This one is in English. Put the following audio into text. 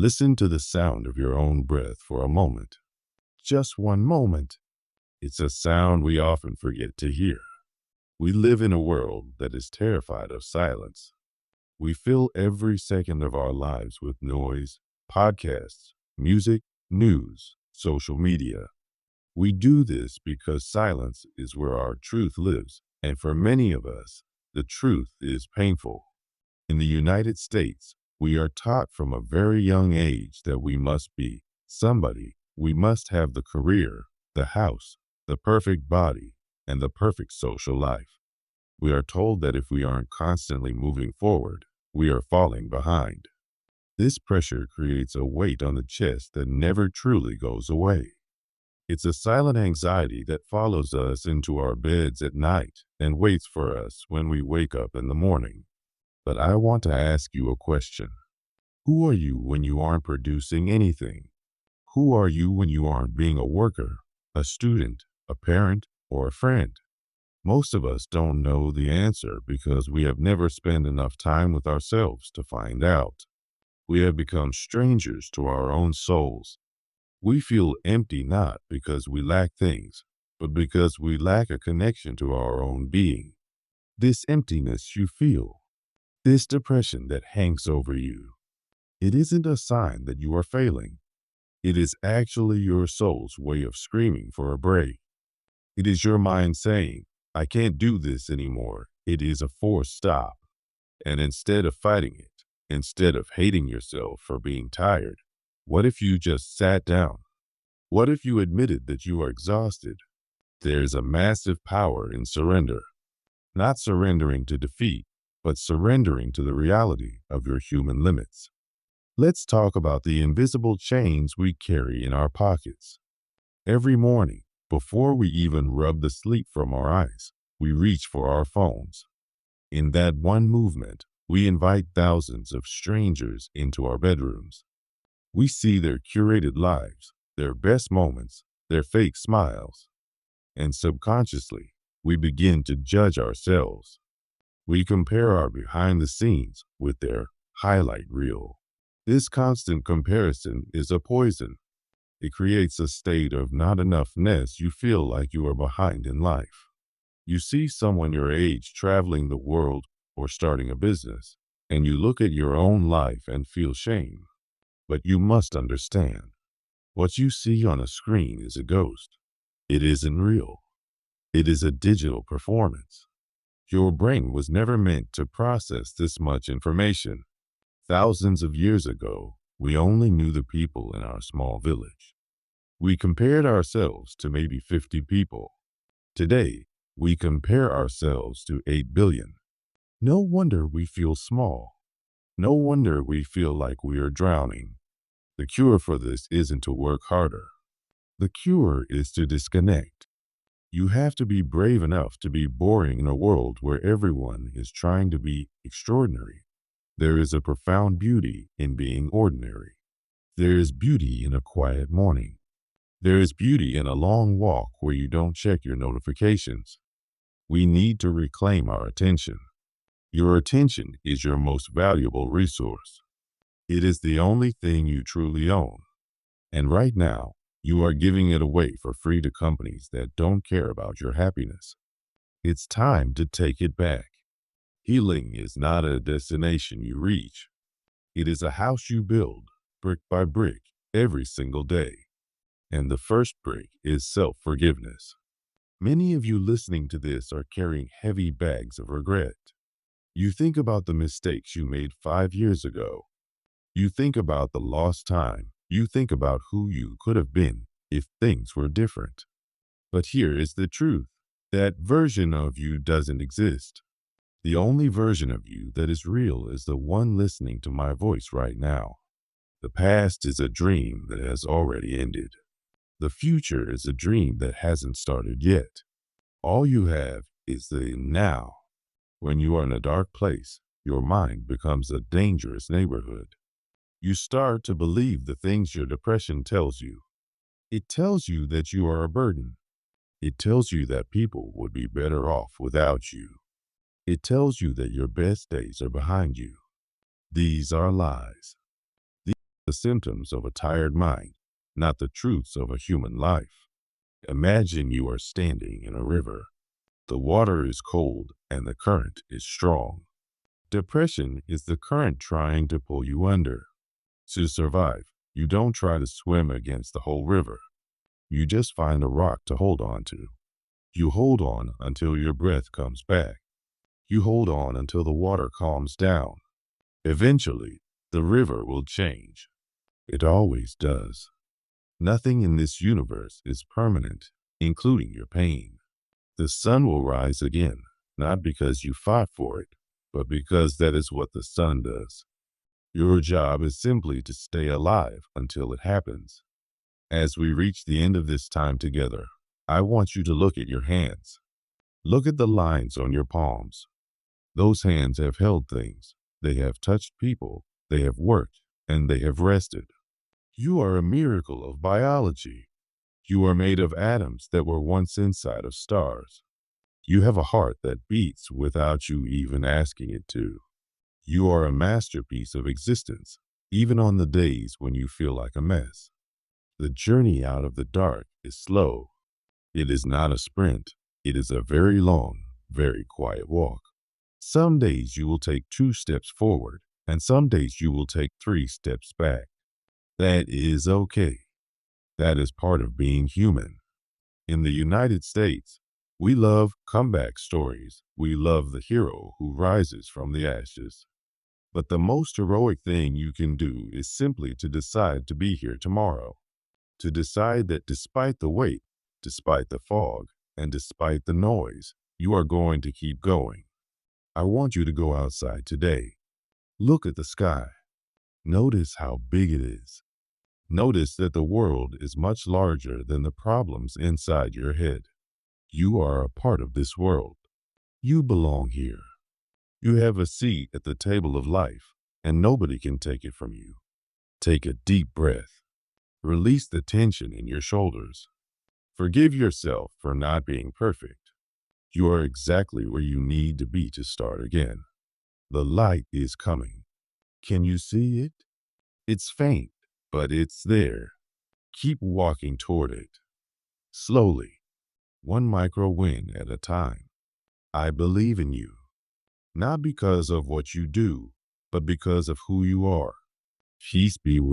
Listen to the sound of your own breath for a moment. Just one moment. It's a sound we often forget to hear. We live in a world that is terrified of silence. We fill every second of our lives with noise, podcasts, music, news, social media. We do this because silence is where our truth lives, and for many of us, the truth is painful. In the United States, we are taught from a very young age that we must be somebody. We must have the career, the house, the perfect body, and the perfect social life. We are told that if we aren't constantly moving forward, we are falling behind. This pressure creates a weight on the chest that never truly goes away. It's a silent anxiety that follows us into our beds at night and waits for us when we wake up in the morning. But I want to ask you a question. Who are you when you aren't producing anything? Who are you when you aren't being a worker, a student, a parent, or a friend? Most of us don't know the answer because we have never spent enough time with ourselves to find out. We have become strangers to our own souls. We feel empty not because we lack things, but because we lack a connection to our own being. This emptiness you feel, this depression that hangs over you, it isn't a sign that you are failing. It is actually your soul's way of screaming for a break. It is your mind saying, I can't do this anymore. It is a forced stop. And instead of fighting it, instead of hating yourself for being tired, what if you just sat down? What if you admitted that you are exhausted? There's a massive power in surrender. Not surrendering to defeat, but surrendering to the reality of your human limits. Let's talk about the invisible chains we carry in our pockets. Every morning, before we even rub the sleep from our eyes, we reach for our phones. In that one movement, we invite thousands of strangers into our bedrooms. We see their curated lives, their best moments, their fake smiles. And subconsciously, we begin to judge ourselves. We compare our behind the scenes with their highlight reel. This constant comparison is a poison. It creates a state of not enoughness. You feel like you are behind in life. You see someone your age traveling the world or starting a business, and you look at your own life and feel shame. But you must understand, what you see on a screen is a ghost. It isn't real. It is a digital performance. Your brain was never meant to process this much information. Thousands of years ago, we only knew the people in our small village. We compared ourselves to maybe 50 people. Today, we compare ourselves to 8 billion. No wonder we feel small. No wonder we feel like we are drowning. The cure for this isn't to work harder. The cure is to disconnect. You have to be brave enough to be boring in a world where everyone is trying to be extraordinary. There is a profound beauty in being ordinary. There is beauty in a quiet morning. There is beauty in a long walk where you don't check your notifications. We need to reclaim our attention. Your attention is your most valuable resource. It is the only thing you truly own. And right now, you are giving it away for free to companies that don't care about your happiness. It's time to take it back. Healing is not a destination you reach. It is a house you build, brick by brick, every single day. And the first brick is self-forgiveness. Many of you listening to this are carrying heavy bags of regret. You think about the mistakes you made 5 years ago. You think about the lost time. You think about who you could have been if things were different. But here is the truth. That version of you doesn't exist. The only version of you that is real is the one listening to my voice right now. The past is a dream that has already ended. The future is a dream that hasn't started yet. All you have is the now. When you are in a dark place, your mind becomes a dangerous neighborhood. You start to believe the things your depression tells you. It tells you that you are a burden. It tells you that people would be better off without you. It tells you that your best days are behind you. These are lies. These the symptoms of a tired mind, not the truths of a human life. Imagine you are standing in a river. The water is cold and the current is strong. Depression is the current trying to pull you under. To survive, you don't try to swim against the whole river. You just find a rock to hold on to. You hold on until your breath comes back. You hold on until the water calms down. Eventually, the river will change. It always does. Nothing in this universe is permanent, including your pain. The sun will rise again, not because you fought for it, but because that is what the sun does. Your job is simply to stay alive until it happens. As we reach the end of this time together, I want you to look at your hands. Look at the lines on your palms. Those hands have held things. They have touched people. They have worked, and they have rested. You are a miracle of biology. You are made of atoms that were once inside of stars. You have a heart that beats without you even asking it to. You are a masterpiece of existence, even on the days when you feel like a mess. The journey out of the dark is slow. It is not a sprint. It is a very long, very quiet walk. Some days you will take 2 steps forward, and some days you will take 3 steps back. That is okay. That is part of being human. In the United States, we love comeback stories. We love the hero who rises from the ashes. But the most heroic thing you can do is simply to decide to be here tomorrow. To decide that despite the wait, despite the fog, and despite the noise, you are going to keep going. I want you to go outside today. Look at the sky. Notice how big it is. Notice that the world is much larger than the problems inside your head. You are a part of this world. You belong here. You have a seat at the table of life, and nobody can take it from you. Take a deep breath. Release the tension in your shoulders. Forgive yourself for not being perfect. You are exactly where you need to be to start again. The light is coming. Can you see it? It's faint, but it's there. Keep walking toward it. Slowly, one micro win at a time. I believe in you. Not because of what you do, but because of who you are. Peace be with you.